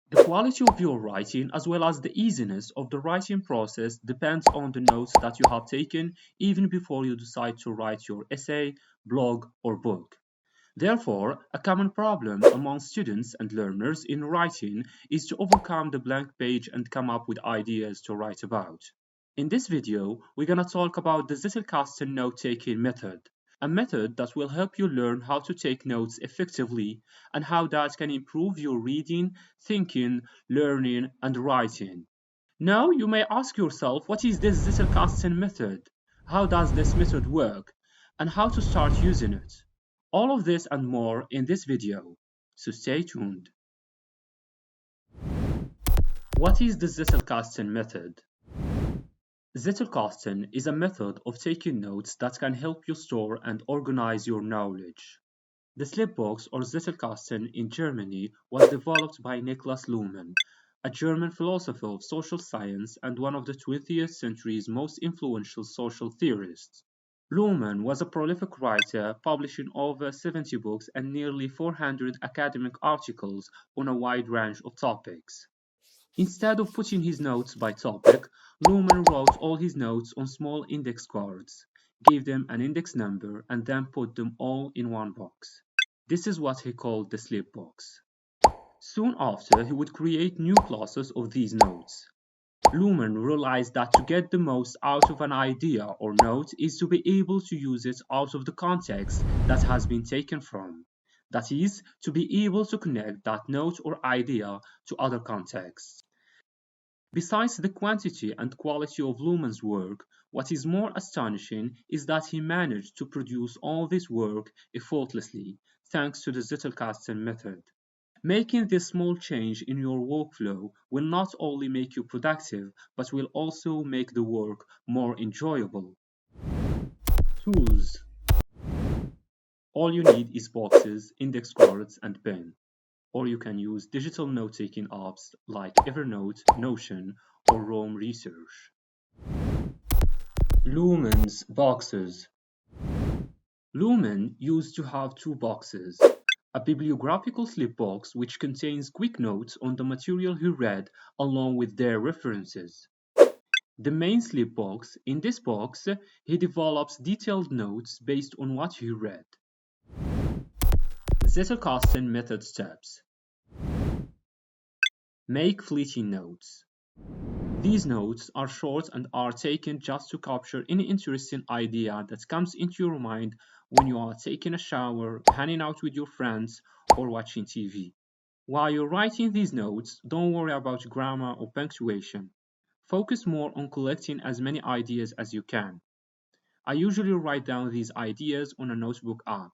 The quality of your writing as well as the easiness of the writing process depends on the notes that you have taken even before you decide to write your essay, blog, or book. Therefore, a common problem among students and learners in writing is to overcome the blank page and come up with ideas to write about. In this video, we're going to talk about the Zettelkasten note-taking method, a method that will help you learn how to take notes effectively and how that can improve your reading, thinking, learning, and writing. Now, you may ask yourself, what is this Zettelkasten method? How does this method work? And how to start using it? All of this and more in this video, so stay tuned. What is the Zettelkasten method? Zettelkasten is a method of taking notes that can help you store and organize your knowledge. The slipbox or Zettelkasten in Germany was developed by Niklas Luhmann, a German philosopher of social science and one of the 20th century's most influential social theorists. Luhmann was a prolific writer, publishing over 70 books and nearly 400 academic articles on a wide range of topics. Instead of putting his notes by topic, Luhmann wrote all his notes on small index cards, gave them an index number, and then put them all in one box. This is what he called the slip box. Soon after, he would create new classes of these notes. Luhmann realized that to get the most out of an idea or note is to be able to use it out of the context that has been taken from. That is, to be able to connect that note or idea to other contexts. Besides the quantity and quality of Luhmann's work, what is more astonishing is that he managed to produce all this work effortlessly, thanks to the Zettelkasten method. Making this small change in your workflow will not only make you productive, but will also make the work more enjoyable. Tools. All you need is boxes, index cards, and pen. Or you can use digital note-taking apps like Evernote, Notion, or Roam Research. Luhmann's boxes. Luhmann used to have two boxes. A bibliographical slip box which contains quick notes on the material he read along with their references. The main slip box. In this box, he develops detailed notes based on what he read. Zettelkasten method steps. Make fleeting notes. These notes are short and are taken just to capture any interesting idea that comes into your mind when you are taking a shower, hanging out with your friends, or watching TV. While you're writing these notes, don't worry about grammar or punctuation. Focus more on collecting as many ideas as you can. I usually write down these ideas on a notebook app.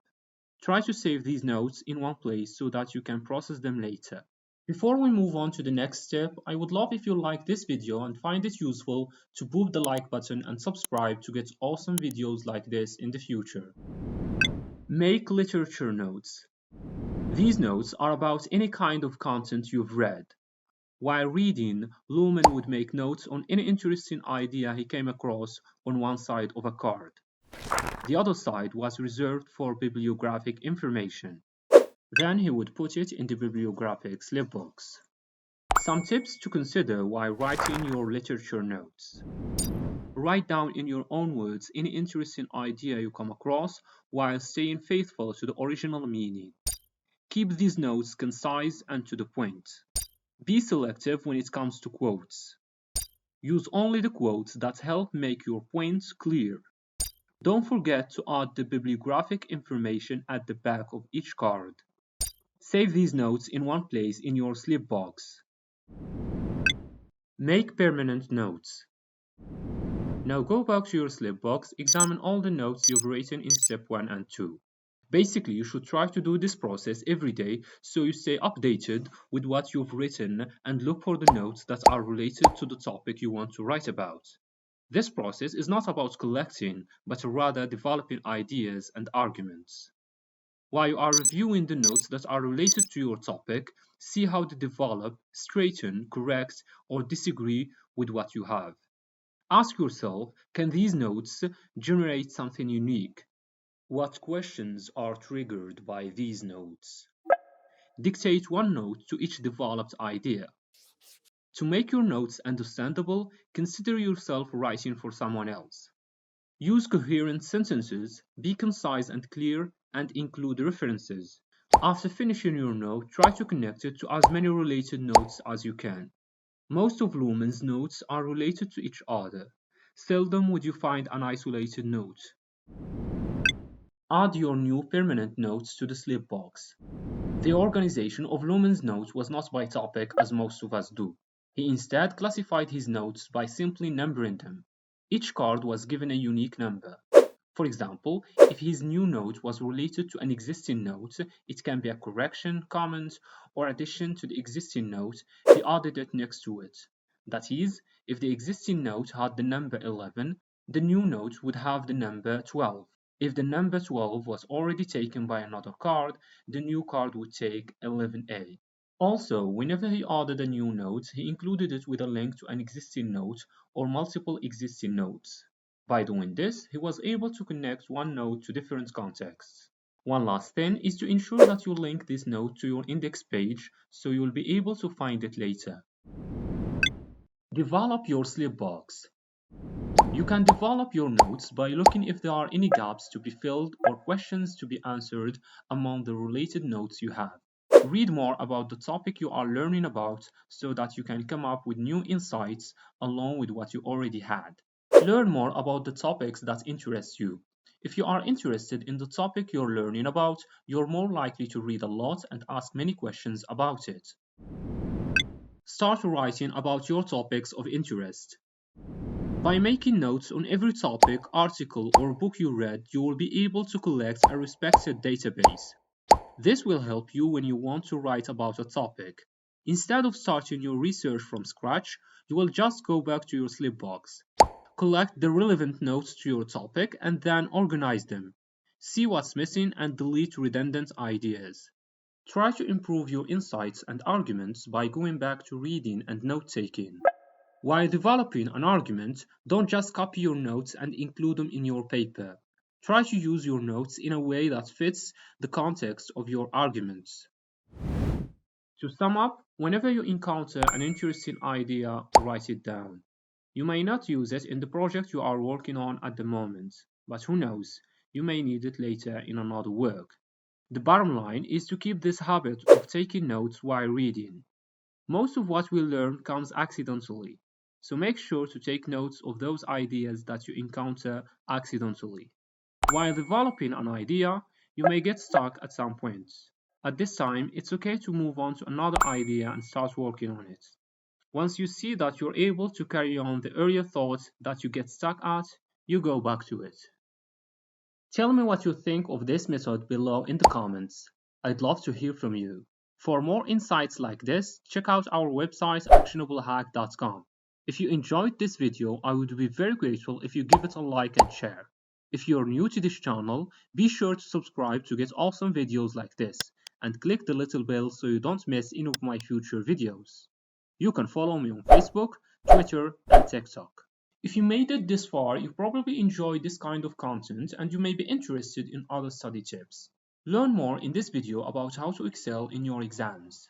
Try to save these notes in one place so that you can process them later. Before we move on to the next step, I would love if you like this video and find it useful to boop the like button and subscribe to get awesome videos like this in the future. Make literature notes. These notes are about any kind of content you've read. While reading, Luhmann would make notes on any interesting idea he came across on one side of a card. The other side was reserved for bibliographic information. Then he would put it in the bibliographic slipbox. Some tips to consider while writing your literature notes. Write down in your own words any interesting idea you come across while staying faithful to the original meaning. Keep these notes concise and to the point. Be selective when it comes to quotes. Use only the quotes that help make your points clear. Don't forget to add the bibliographic information at the back of each card. Save these notes in one place in your slip box. Make permanent notes. Now go back to your slip box, examine all the notes you've written in step 1 and 2. Basically, you should try to do this process every day so you stay updated with what you've written and look for the notes that are related to the topic you want to write about. This process is not about collecting, but rather developing ideas and arguments. While you are reviewing the notes that are related to your topic, see how they develop, straighten, correct, or disagree with what you have. Ask yourself, can these notes generate something unique? What questions are triggered by these notes? Dictate one note to each developed idea. To make your notes understandable, consider yourself writing for someone else. Use coherent sentences, be concise and clear, and include references. After finishing your note, try to connect it to as many related notes as you can. Most of Luhmann's notes are related to each other. Seldom would you find an isolated note. Add your new permanent notes to the slip box. The organization of Luhmann's notes was not by topic as most of us do. He instead classified his notes by simply numbering them. Each card was given a unique number. For example, if his new note was related to an existing note, it can be a correction, comment, or addition to the existing note, he added it next to it. That is, if the existing note had the number 11, the new note would have the number 12. If the number 12 was already taken by another card, the new card would take 11A. Also, whenever he added a new note, he included it with a link to an existing note or multiple existing notes. By doing this, he was able to connect one note to different contexts. One last thing is to ensure that you link this note to your index page so you'll be able to find it later. Develop your slip box. You can develop your notes by looking if there are any gaps to be filled or questions to be answered among the related notes you have. Read more about the topic you are learning about so that you can come up with new insights along with what you already had. Learn more about the topics that interest you. If you are interested in the topic you're learning about, you're more likely to read a lot and ask many questions about it. Start writing about your topics of interest. By making notes on every topic, article, or book you read, you will be able to collect a respected database. This will help you when you want to write about a topic. Instead of starting your research from scratch, you will just go back to your slip box. Collect the relevant notes to your topic and then organize them. See what's missing and delete redundant ideas. Try to improve your insights and arguments by going back to reading and note-taking. While developing an argument, don't just copy your notes and include them in your paper. Try to use your notes in a way that fits the context of your arguments. To sum up, whenever you encounter an interesting idea, write it down. You may not use it in the project you are working on at the moment, but who knows, you may need it later in another work. The bottom line is to keep this habit of taking notes while reading. Most of what we learn comes accidentally, so make sure to take notes of those ideas that you encounter accidentally. While developing an idea, you may get stuck at some point. At this time, it's okay to move on to another idea and start working on it. Once you see that you're able to carry on the earlier thoughts that you get stuck at, you go back to it. Tell me what you think of this method below in the comments. I'd love to hear from you. For more insights like this, check out our website actionablehack.com. If you enjoyed this video, I would be very grateful if you give it a like and share. If you're new to this channel, be sure to subscribe to get awesome videos like this, and click the little bell so you don't miss any of my future videos. You can follow me on Facebook, Twitter, and TikTok. If you made it this far, you probably enjoy this kind of content and you may be interested in other study tips. Learn more in this video about how to excel in your exams.